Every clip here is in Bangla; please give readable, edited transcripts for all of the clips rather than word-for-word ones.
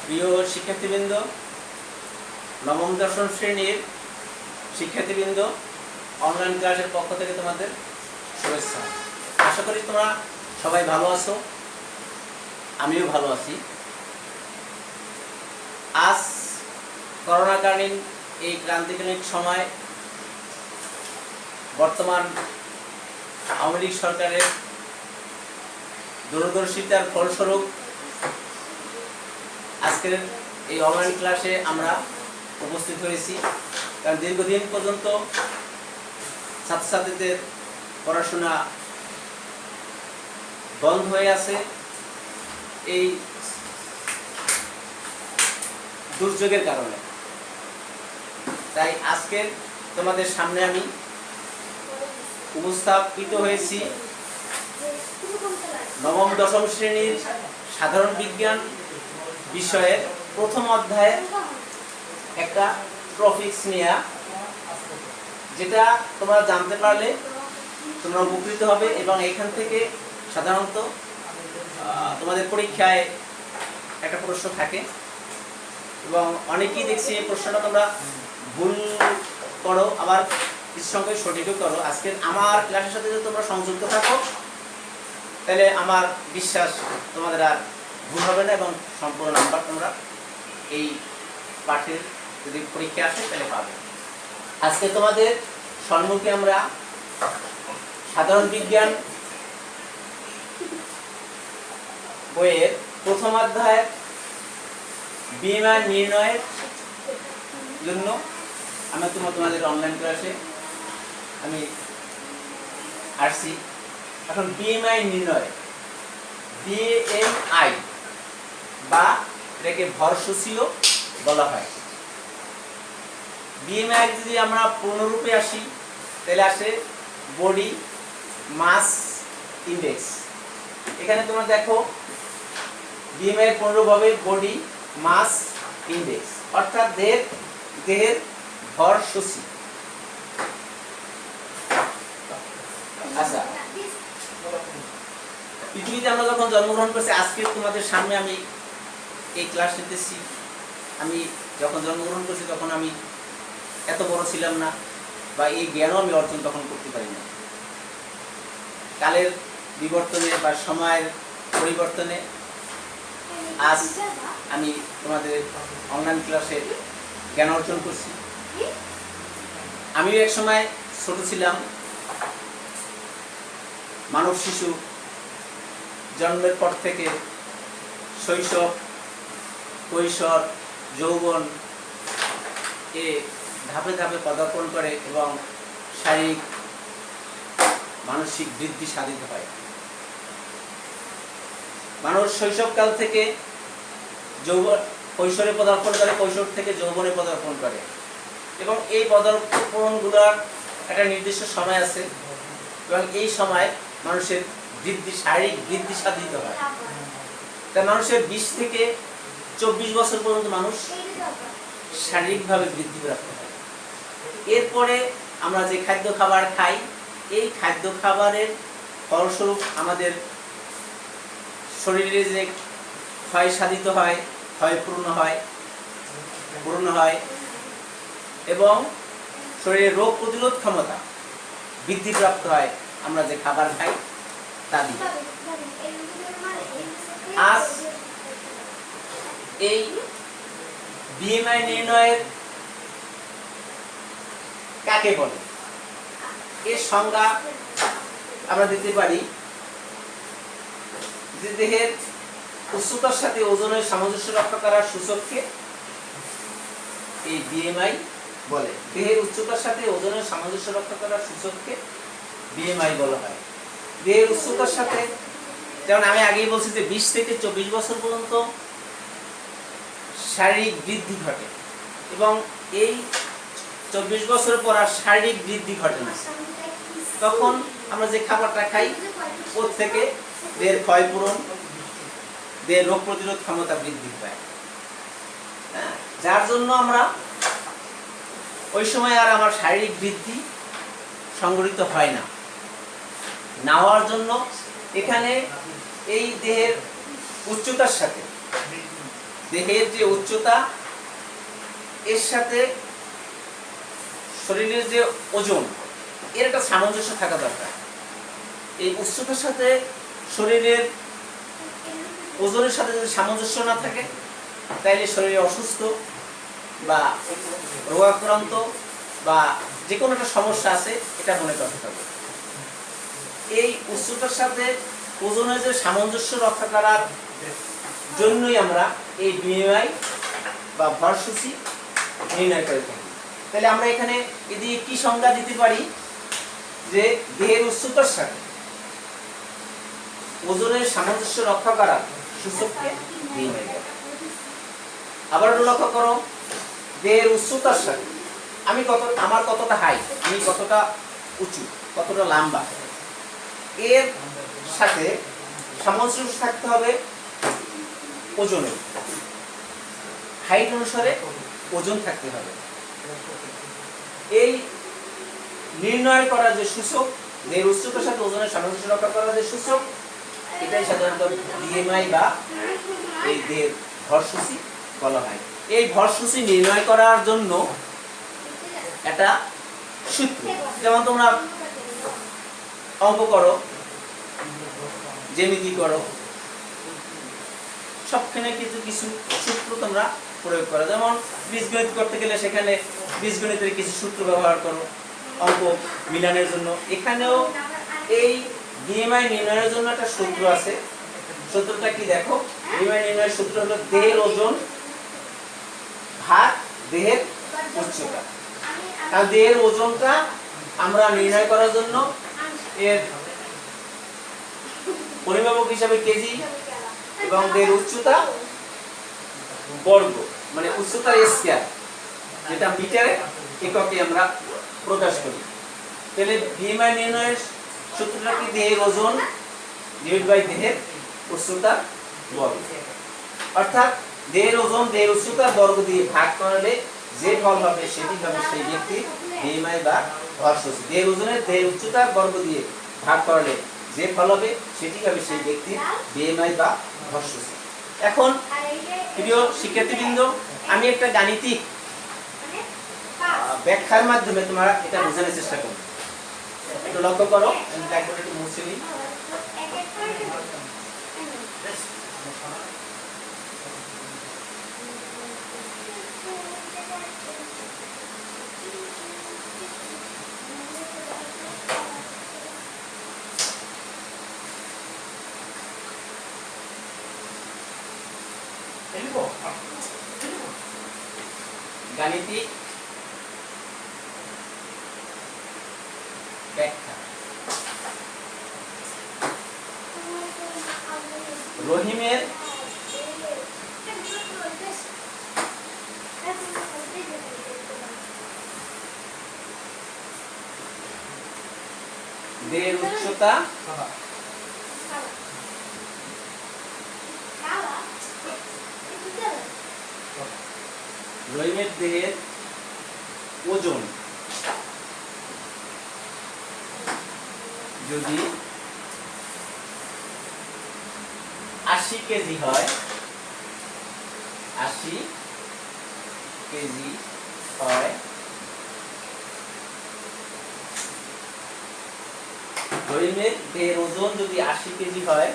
প্রিয় শিক্ষার্থীবৃন্দ, নবম দশম শ্রেণীর শিক্ষার্থীবৃন্দ, অনলাইন ক্লাসের পক্ষ থেকে তোমাদের শুভেচ্ছা। আশা করি তোমরা সবাই ভালো আছো, আমিও ভালো আছি। আজ করোনাকালীন এই ক্রান্তিকালীন সময় বর্তমান আওয়ামী লীগ সরকারের দূরদর্শিতার ফলস্বরূপ আজকের এই অনলাইন ক্লাসে আমরা উপস্থিত হয়েছি। কারণ দীর্ঘদিন পর্যন্ত ছাত্রছাত্রীদের পড়াশোনা বন্ধ হয়ে আছে এই দুর্যোগের কারণে। তাই আজকে তোমাদের সামনে আমি উপস্থাপিত হয়েছি নবম দশম শ্রেণীর সাধারণ বিজ্ঞান বিষয়ের প্রথম অধ্যায়ের একটা টপিকস নিয়ে, যেটা তোমরা জানতে পারলে তোমরা উপকৃত হবে। এবং এখান থেকে সাধারণত তোমাদের পরীক্ষায় একটা প্রশ্ন থাকে এবং অনেকেই দেখছি এই প্রশ্নটা তোমরা ভুল করো, আবার কিছু সঙ্গে সঠিকও করো। আজকে আমার ক্লাসের সাথে যদি তোমরা সংযুক্ত থাকো তাহলে আমার বিশ্বাস তোমাদের আর ভুল হবে না এবং সম্পূর্ণ নাম্বার তোমরা এই পাঠের যদি পরীক্ষা আসে তাহলে পাবে। আজকে তোমাদের সম্মুখে আমরা সাধারণ বিজ্ঞান বইয়ের প্রথম অধ্যায়ের বিএমআই নির্ণয়ের জন্য আমি তোমাদের অনলাইন ক্লাসে আমি আসছি। এখন বিএমআই নির্ণয়, বিএমআই বা এটাকে ভরসূচিও বলা হয়। বিএমআই যদি আমরা পূর্ণরূপে আসি তাহলে আসে বডি মাস ইন্ডেক্স। এখানে তোমরা দেখো বিএমআই পূর্ণরূপ হবে বডি মাস ইন্ডেক্স, অর্থাৎ দেহের ভরসূচি। আচ্ছা, পৃথিবীতে আমরা যখন জন্মগ্রহণ করছি, আজকে তোমাদের সামনে আমি এই ক্লাস নিতেছি। আমি যখন জন্মগ্রহণ করছি তখন আমি এত বড় ছিলাম না, বা এই জ্ঞানও আমি অর্জন তখন করতে পারি না। কালের বিবর্তনে বা সময়ের পরিবর্তনে আজ আমি তোমাদের অনলাইন ক্লাসে জ্ঞান অর্জন করছি। আমিও এক সময় ছোট ছিলাম, মানব শিশু জন্মের পর থেকে শৈশব, কৈশোর, যৌবন এ ধাপে ধাপে পদার্পণ করে এবং শারীরিক মানসিক বৃদ্ধি সাধিত হয়। মানুষ শৈশবকাল থেকে কৈশোরে পদার্পণ করে, কৈশোর থেকে যৌবনে পদার্পণ করে এবং এই পদার্পণগুলোর একটা নির্দিষ্ট সময় আছে এবং এই সময় মানুষের বৃদ্ধি, শারীরিক বৃদ্ধি সাধিত হয়। তাই মানুষের 20 থেকে 24 বছর পর্যন্ত মানুষ শারীরিকভাবে বৃদ্ধিপ্রাপ্ত হয়। এরপরে আমরা যে খাদ্য খাবার খাই, এই খাদ্য খাবারের ফলস্বরূপ আমাদের শরীরে যে ক্ষয় সাধিত হয়, ক্ষয় পূর্ণ হয় এবং শরীরের রোগ প্রতিরোধ ক্ষমতা বৃদ্ধিপ্রাপ্ত হয় আমরা যে খাবার খাই তা দিয়ে। আজ এই বিএমআই নির্ণয়ের কাকে বলে, এর সংজ্ঞা আমরা দিতে পারি যে দেহের উচ্চতার সাথে ওজনের সামঞ্জস্য রক্ষা করার সূচককে এই বিএমআই বলে। দেহের উচ্চতার সাথে ওজনের সামঞ্জস্য রক্ষা করার সূচককে বিএমআই বলা হয়। দেহের উচ্চতার সাথে, যেমন আমি আগেই বলছি যে 20 থেকে 24 বছর পর্যন্ত শারীরিক বৃদ্ধি ঘটে এবং এই 24 বছর পর আর শারীরিক বৃদ্ধি ঘটে না। তখন আমরা যে খাবারটা খাই ওর থেকে দেহের ক্ষয়পূরণ, দেহের রোগ প্রতিরোধ ক্ষমতা বৃদ্ধি পায়, যার জন্য আমরা ওই সময় আর আমার শারীরিক বৃদ্ধি সংঘটিত হয় না হওয়ার জন্য এখানে এই দেহের উচ্চতার সাথে দেহের যে উচ্চতা এর সাথে শরীরের যে ওজন এর একটা সামঞ্জস্য থাকা দরকার। এই উচ্চতার সাথে শরীরের ওজনের সাথে যদি সামঞ্জস্য না থাকে তাহলে শরীরে অসুস্থ বা রোগাক্রান্ত বা যে কোনো একটা সমস্যা আছে এটা মনে করতে হবে। এই উচ্চতার সাথে ওজনের যে সামঞ্জস্য রক্ষা করার জন্যই আমরা এই BMI বা ভরসূচি নির্ণয় করে থাকি। তাহলে আমরা এখানে এদিকে কি সংজ্ঞা দিতে পারি যে দেহের উচ্চতার সাথে ওজনের সামঞ্জস্য রক্ষা করার সূচককে BMI বলে। আবার লক্ষ্য করো, দেহের উচ্চতার সাথে আমার কতটা হাইট, আমি কতটা উঁচু, কতটা লম্বা, এর সাথে সামঞ্জস্য থাকতে হবে ওজনের। হাইট অনুসারে ওজন থাকতে হবে। এই নির্ণয় করা যে সূচক, দেহের উচ্চতার সাথে ওজনের সামঞ্জস্য রক্ষা করার যে সূচক, এটাই সাধারণত BMI বা এই দেহের ভরসূচি বলা হয়। এই ভরসূচি নির্ণয় করার জন্য একটা সূত্র, যেমন তোমরা অঙ্ক করো, জ্যামিতি করো, সবখানে কিন্তু কিছু সূত্র তোমরা প্রয়োগ করো। যেমন বীজগণিত করতে গেলে সেখানে বীজগণিতের কিছু সূত্র ব্যবহার করো অঙ্ক মিলানের জন্য। এখানেও এই BMI নির্ণয়ের জন্য একটা সূত্র আছে। সূত্রটা কি দেখো, BMI নির্ণয়ের সূত্র হলো দেহের ওজন ভাগ দেহের উচ্চতা। আর দেহের ওজনটা আমরা নির্ণয় করার জন্য এর পরিমাপক হিসাবে কেজি এবং দেহের উচ্চতা বর্গ, মানে উচ্চতার স্কয়ার, যেটা মিটারে এককে আমরা প্রকাশ করি। তাহলে BMI নির্ণয়ের সূত্রটা কি, দেহের ওজন ডিভাইড বাই দেহের উচ্চতা বর্গ। অর্থাৎ দেহের ওজন দেহের উচ্চতা বর্গ দিয়ে ভাগ করলে যে ফল হবে সেটি হবে সেই ব্যক্তির BMI বা ভরসূচি। দেহের ওজনের দেহের উচ্চতা বর্গ দিয়ে ভাগ করলে যে ফল হবে সেটি হবে সেই ব্যক্তির BMI বা ভরসূচি। এখন প্রিয় শিক্ষার্থীবৃন্দ, আমি একটা গাণিতিক ব্যাখ্যার মাধ্যমে তোমরা এটা বোঝানোর চেষ্টা করো। একটু লক্ষ্য করো, আমি ব্ল্যাকবোর্ডে একটু মুছে নিই। গাণিতিক ব্যাখ্যা। রহিমের দেহের উচ্চতা রহিমের দেহের ওজন যদি 80 কেজি হয়, 80 কেজি হয়, রহিমের দেহের ওজন যদি 80 কেজি হয়,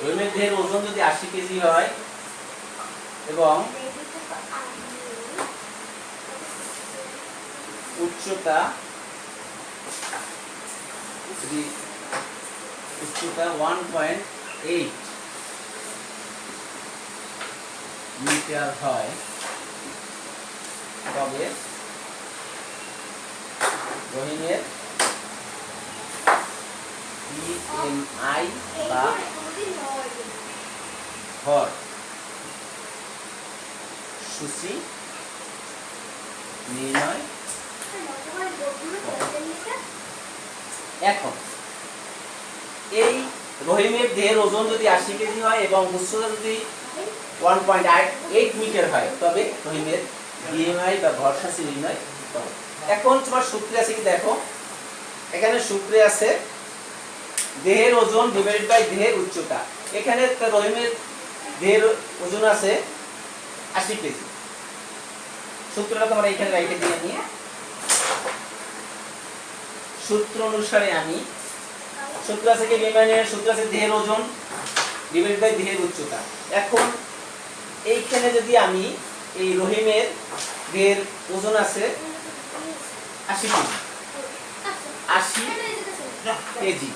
রহিমের দেহের ওজন যদি 80 কেজি হয় এবং উচ্চতা 1.8 মিটার হয়, তবে রহিমের BMI বা ভরসূচি নির্ণয়। এখন এই রহিমের দেহের ওজন যদি 80 কেজি হয় এবং উচ্চতা যদি 1.8 মিটার হয়, তবে রহিমের BMI বা ভরসূচি নির্ণয় করো। এখন তোমার সূত্রে আছে কি দেখো, এখানে সূত্রে আছে দেহের ওজন ডিভাইডেড বাই দেহের উচ্চতা। এখানে রহিমের দেহের ওজন আছে 80 কেজি। সূত্রটা তোমরা এখানে রাইটে দিয়ে নিয়ে সূত্র অনুসারে আমি সূত্র আছে কি বিমানের সূত্র আছে দেহের ওজন ডিভাইডেড বাই দেহের উচ্চতা। এখন এইখানে যদি আমি এই রহিমের দেহের ওজন আছে 80 কেজি, 80 কেজি,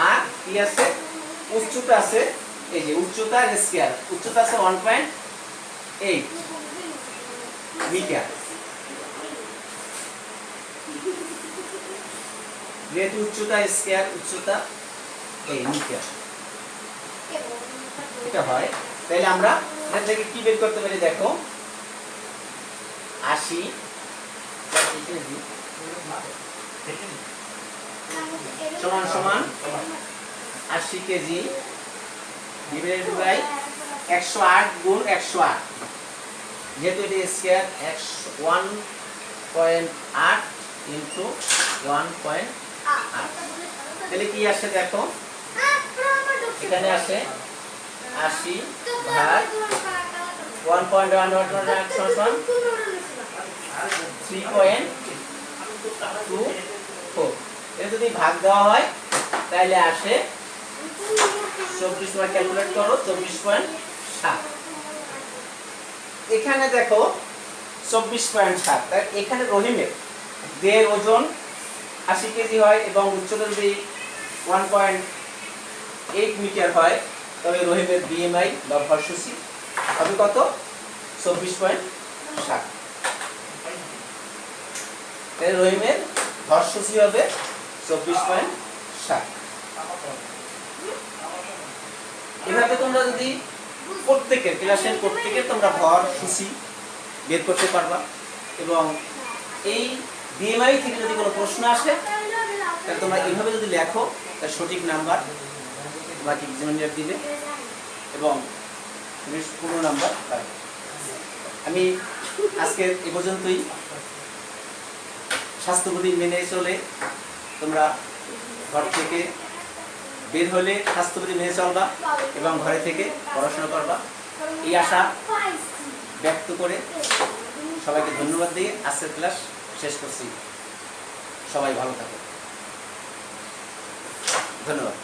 আর কি আছে উচ্চতা আছে, এই যে উচ্চতা স্কয়ার, উচ্চতা আছে 1.8 মিটার। যেহেতু উচ্চতা স্কয়ার, উচ্চতা এই মিটার এটা হয়, তাহলে আমরা এখান থেকে কি বের করতে পারি দেখো, 80 সমান সমান 80 কেজি ডিভাইডেড বাই 108 গুণ 108, যেহেতু এটা স্কয়ার 1.8 ইনটু 1.8, তাহলে কি আসে দেখো, এখানে আসে 80 ভাগ 1.1 সমান 3.24। এটা যদি ভাগ দেওয়া হয় তাহলে আসে 24 বার ক্যালকুলেট করো 24.7। এখানে দেখো 24.7, তাই এখানে রহিমের দেহের ওজন 80 কেজি হয় এবং উচ্চতা যদি 1.8 মিটার হয়, তবে রহিমের বিএমআই বা ভরসূচি হবে কত, 24.7। তাই রহিমের ভরসূচি হবে 24.7। এভাবে তোমরা যদি প্রত্যেকের ক্লাসের প্রত্যেকের তোমরা ভরসূচি বের করতে পারবা, এবং এই বিএমআই থেকে যদি কোনো প্রশ্ন আসে তাহলে তোমরা এইভাবে যদি লেখো তার সঠিক নাম্বার তোমাকে এক্সামিনার দিবে এবং তুমি পূর্ণ নাম্বার পাবে। আমি আজকে এ পর্যন্তই। স্বাস্থ্যবিধি মেনে চলে তোমরা ঘর থেকে বের হলে স্বাস্থ্যবিধি মেনে চলবা এবং ঘরে থেকে পড়াশোনা করবা, এই আশা ব্যক্ত করে সবাইকে ধন্যবাদ দিয়ে আজকের ক্লাস শেষ করছি। সবাই ভালো থাকো, ধন্যবাদ।